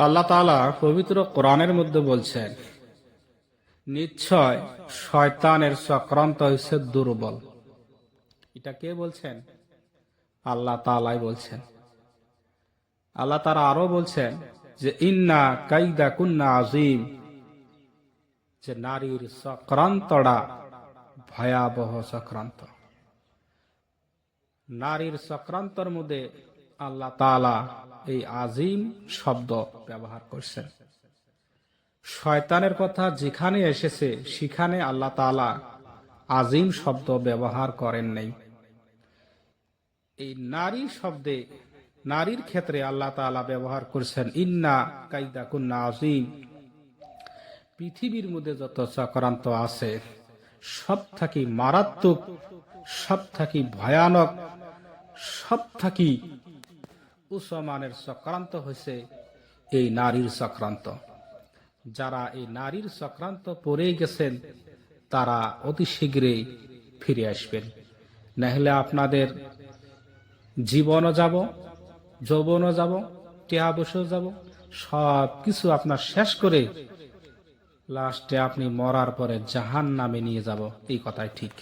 আল্লাহ তাআলা পবিত্র কোরআনের মধ্যে বলছেন, নিশ্চয় শয়তানের চক্রান্ত হচ্ছে দুর্বল। এটা কে বলছেন? আল্লাহ তাআলাই বলছেন। আল্লাহ তাআলা আরো বলছেন যে ইন্না কাইদা কুন্না আযীম, যে নারীর চক্রান্তটা ভয়াবহ চক্রান্ত। নারীর চক্রান্তর মধ্যে আল্লাহ তাআলা এই আজিম শব্দ ব্যবহার করছেন। শয়তানের কথা যেখানে এসেছে সেখানে আল্লাহ তাআলা আজিম শব্দ ব্যবহার করেন নাই। এই নারী শব্দে, নারীর ক্ষেত্রে আল্লাহ তাআলা ব্যবহার করছেন ইন্না কাইদা কুন্না আজিম। পৃথিবীর মধ্যে যত চক্রান্ত আছে সব থাকি মারাত্মক, সব থাকি ভয়ানক, সব থাকি উচ্চমানের চক্রান্ত হয়েছে এই নারীর চক্রান্ত। যারা এই নারীর চক্রান্ত পড়ে গেছেন তারা অতি শীঘ্রই ফিরে আসবেন, নাহলে আপনাদের জীবনও যাব, যৌবনও যাব, টিয়া বসেও যাব, সব কিছু আপনার শেষ করে লাস্টে আপনি মরার পরে জাহান্নামে নিয়ে যাব। এই কথাই ঠিক।